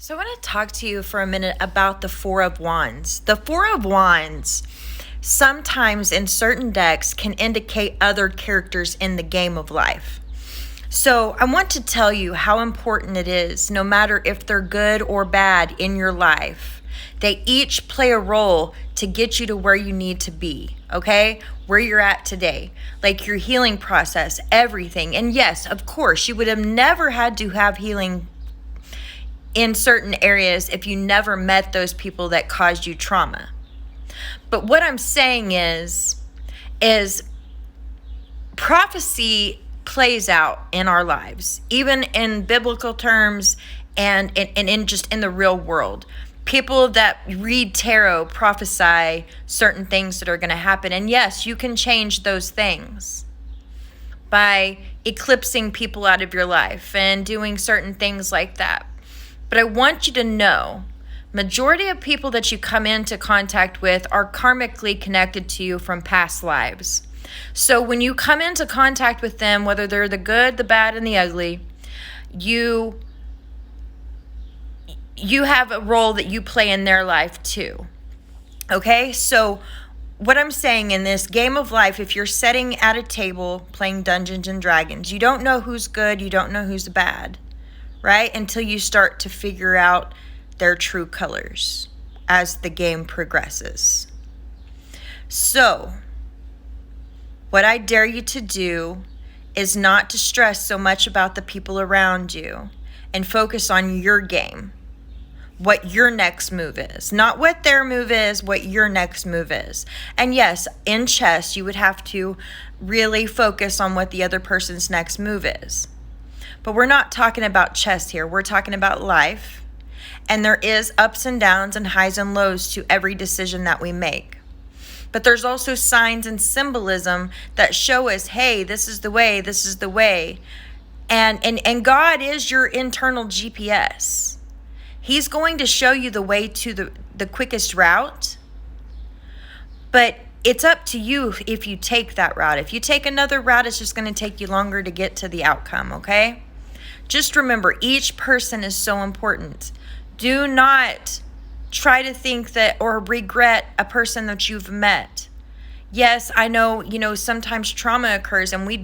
So I want to talk to you for a minute about the Four of Wands. The Four of Wands sometimes in certain decks can indicate other characters in the game of life. So I want to tell you how important it is, no matter if they're good or bad in your life. They each play a role to get you to where you need to be, okay? Where you're at today, like your healing process, everything. And yes, of course, you would have never had to have healing in certain areas if you never met those people that caused you trauma. But what I'm saying is prophecy plays out in our lives, even in biblical terms and in just in the real world. People that read tarot prophesy certain things that are going to happen. And yes, you can change those things by eclipsing people out of your life and doing certain things like that. But I want you to know, majority of people that you come into contact with are karmically connected to you from past lives. So when you come into contact with them, whether they're the good, the bad, and the ugly, you have a role that you play in their life too. Okay? So what I'm saying, in this game of life, if you're sitting at a table playing Dungeons and Dragons, you don't know who's good, you don't know who's bad, right? Until you start to figure out their true colors as the game progresses. So what I dare you to do is not to stress so much about the people around you and focus on your game, what your next move is, not what their move is, what your next move is. And yes, in chess, you would have to really focus on what the other person's next move is. But we're not talking about chess here. We're talking about life. And there is ups and downs and highs and lows to every decision that we make. But there's also signs and symbolism that show us, hey, this is the way, this is the way. And God is your internal GPS. He's going to show you the way to the quickest route. But it's up to you if you take that route. If you take another route, it's just going to take you longer to get to the outcome, okay? Just remember, each person is so important. Do not try to think that or regret a person that you've met. Yes, I know, sometimes trauma occurs and you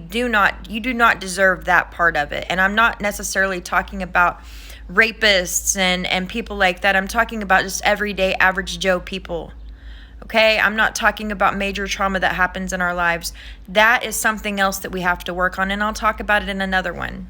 do not deserve that part of it. And I'm not necessarily talking about rapists and people like that. I'm talking about just everyday average Joe people. Okay? I'm not talking about major trauma that happens in our lives. That is something else that we have to work on, and I'll talk about it in another one.